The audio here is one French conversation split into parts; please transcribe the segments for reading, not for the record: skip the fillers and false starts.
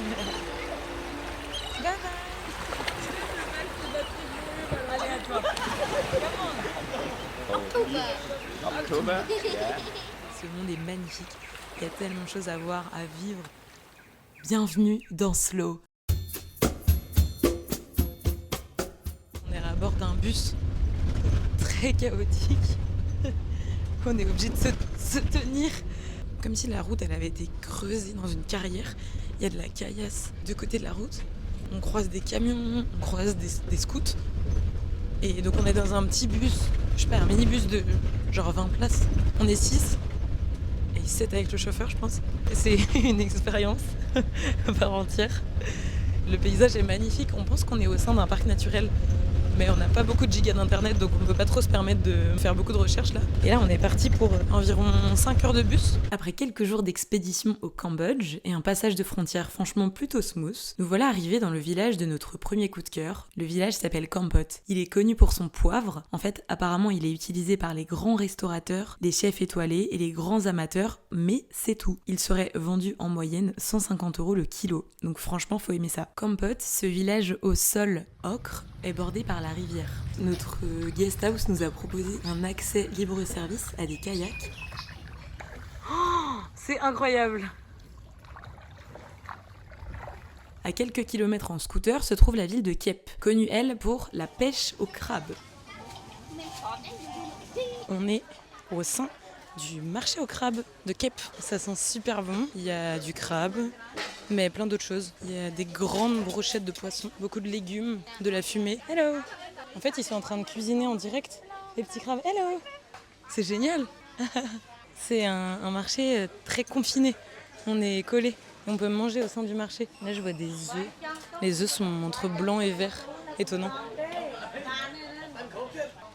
Bye bye. Allez, à toi. October. Yeah. Ce monde est magnifique. Il y a tellement de choses à voir, à vivre. Bienvenue dans Slow. On est à bord d'un bus très chaotique. On est obligé de se tenir. Comme si la route elle avait été creusée dans une carrière. Il y a de la caillasse de côté de la route. On croise des camions, on croise des scouts. Et donc on est dans un petit bus, je sais pas, un minibus de genre 20 places. On est 6 et 7 avec le chauffeur je pense. Et c'est une expérience à part entière. Le paysage est magnifique, on pense qu'on est au sein d'un parc naturel. Mais on n'a pas beaucoup de gigas d'internet donc on peut pas trop se permettre de faire beaucoup de recherches là. Et là on est parti pour environ 5 heures de bus. Après quelques jours d'expédition au Cambodge et un passage de frontière franchement plutôt smooth, nous voilà arrivés dans le village de notre premier coup de cœur. Le village s'appelle Kampot. Il est connu pour son poivre. En fait apparemment il est utilisé par les grands restaurateurs, les chefs étoilés et les grands amateurs, mais c'est tout. Il serait vendu en moyenne 150 € le kilo. Donc franchement faut aimer ça. Kampot, ce village au sol ocre, est bordé par la rivière. Notre guest house nous a proposé un accès libre-service à des kayaks. Oh, c'est incroyable! À quelques kilomètres en scooter se trouve la ville de Kep, connue elle pour la pêche au crabe. On est au sein du marché au crabe de Kep. Ça sent super bon. Il y a du crabe, mais plein d'autres choses. Il y a des grandes brochettes de poissons, beaucoup de légumes, de la fumée. Hello! En fait, ils sont en train de cuisiner en direct les petits crabes. Hello! C'est génial! C'est un marché très confiné. On est collés. On peut manger au sein du marché. Là, je vois des œufs. Les œufs sont entre blanc et vert. Étonnant.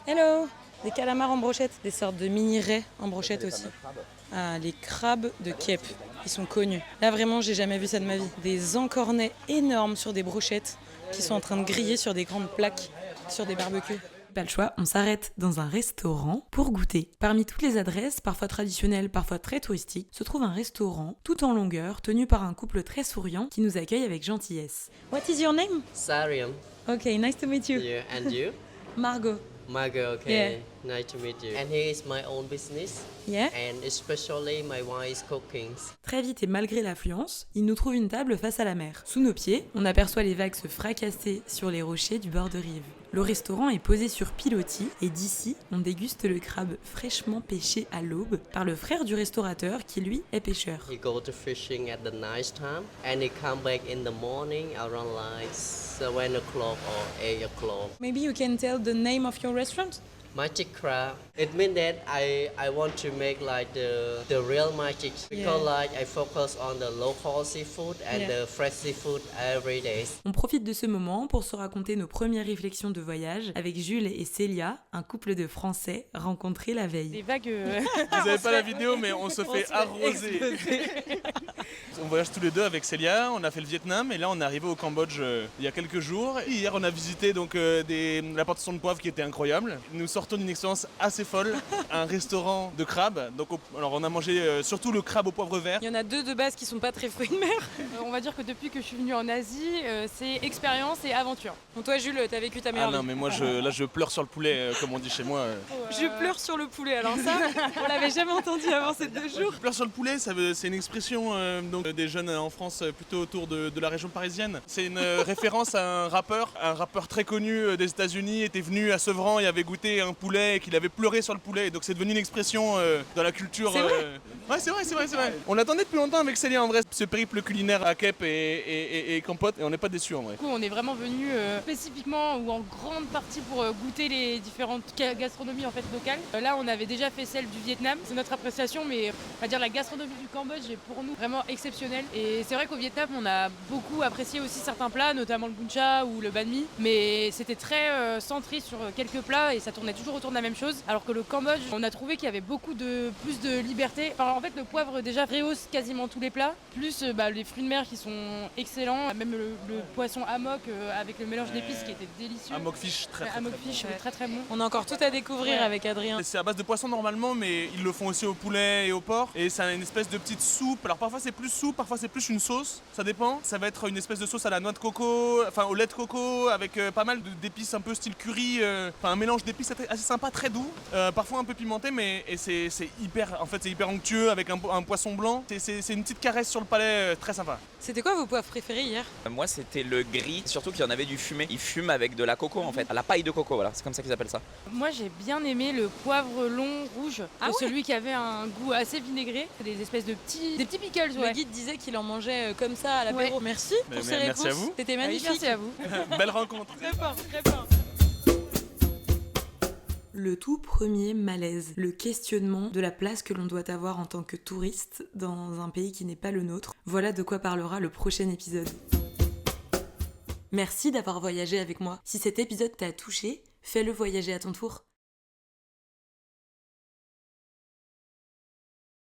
Hello! Des calamars en brochette. Des sortes de mini-raies en brochette aussi. Ah, les crabes de Kep. Ils sont connus. Là, vraiment, j'ai jamais vu ça de ma vie. Des encornets énormes sur des brochettes qui sont en train de griller sur des grandes plaques, sur des barbecues. Pas le choix, on s'arrête dans un restaurant pour goûter. Parmi toutes les adresses, parfois traditionnelles, parfois très touristiques, se trouve un restaurant tout en longueur, tenu par un couple très souriant qui nous accueille avec gentillesse. What is your name? Sariam. Okay, nice to meet you. Yeah, and you? Margot. Margot, okay. Nice to meet you. And here is my own business. Yeah. And especially my wife is cooking. Très vite et malgré l'affluence, il nous trouve une table face à la mer. Sous nos pieds, on aperçoit les vagues se fracasser sur les rochers du bord de rive. Le restaurant est posé sur pilotis et d'ici, on déguste le crabe fraîchement pêché à l'aube par le frère du restaurateur qui lui est pêcheur. He go to fishing at the night time and he come back in the morning around like 7 o'clock or 8 o'clock. Maybe you can tell the name of your restaurant? Magic crab. It means that I want to make like the real magic because like I focus on the local seafood and the fresh seafood every day. On profite de ce moment pour se raconter nos premières réflexions de voyage avec Jules et Célia, un couple de Français rencontrés la veille. Les vagues. Vous n'avez pas la vidéo, mais on se fait arroser. On voyage tous les deux avec Célia, on a fait le Vietnam et là on est arrivé au Cambodge il y a quelques jours. Hier on a visité donc la plantation de poivre qui était incroyable. Nous sortons d'une expérience assez folle, un restaurant de crabes. Donc alors on a mangé surtout le crabe au poivre vert. Il y en a deux de base qui sont pas très fruits de mer. On va dire que depuis que je suis venue en Asie, c'est expérience et aventure. Bon, toi Jules, t'as vécu ta meilleure Ah non vie. mais moi je pleure sur le poulet comme on dit chez moi. Je pleure sur le poulet, alors ça, on l'avait jamais entendu avant ces 2 jours. Pleure sur le poulet, c'est une expression donc, des jeunes en France plutôt autour de la région parisienne. C'est une référence à un rappeur très connu des États-Unis était venu à Sevran et avait goûté un poulet et qu'il avait pleuré sur le poulet. Et donc c'est devenu une expression dans la culture. C'est vrai Ouais, c'est vrai. On l'attendait depuis longtemps avec Célia en vrai, ce périple culinaire à Kep et Kampot, et on n'est pas déçus en vrai. Du coup, on est vraiment venu spécifiquement ou en grande partie pour goûter les différentes gastronomies en fait locales. Là, on avait déjà fait celle du Vietnam. C'est notre appréciation, mais on va dire la gastronomie du Cambodge est pour nous vraiment exceptionnelle. Et c'est vrai qu'au Vietnam, on a beaucoup apprécié aussi certains plats, notamment le bun cha ou le banh mi, mais c'était très centré sur quelques plats et ça tournait toujours autour de la même chose. Alors que le Cambodge, on a trouvé qu'il y avait beaucoup plus de liberté. Enfin, en fait, le poivre déjà rehausse quasiment tous les plats, plus les fruits de mer qui sont excellents, même le poisson hammock avec le mélange d'épices qui était délicieux. Hammock fish, très très bon. On a encore tout à découvrir avec Adrien. C'est à base de poisson normalement, mais ils le font aussi au poulet et au porc. Et c'est une espèce de petite soupe. Alors parfois c'est plus soupe, parfois c'est plus une sauce. Ça dépend. Ça va être une espèce de sauce à la noix de coco, enfin au lait de coco, avec pas mal d'épices un peu style curry. Enfin un mélange d'épices assez sympa, très doux. Parfois un peu pimenté, mais c'est hyper, en fait c'est hyper onctueux avec un poisson blanc. C'est une petite caresse sur le palais, très sympa. C'était quoi vos poivres préférés hier? Moi, c'était le gris, surtout qu'il y en avait du fumé. Ils fument avec de la coco en fait, à la paille de coco, voilà, c'est comme ça qu'ils appellent ça. Moi, j'ai bien aimé le poivre long rouge, celui qui avait un goût assez vinaigré, des espèces de petits pickles. Le guide disait qu'il en mangeait comme ça à l'apéro. Merci pour ces réponses. Merci à vous. C'était magnifique. Merci à vous. Belle rencontre. Très fort, très fort. Le tout premier malaise, le questionnement de la place que l'on doit avoir en tant que touriste dans un pays qui n'est pas le nôtre. Voilà de quoi parlera le prochain épisode. Merci d'avoir voyagé avec moi. Si cet épisode t'a touché, fais-le voyager à ton tour.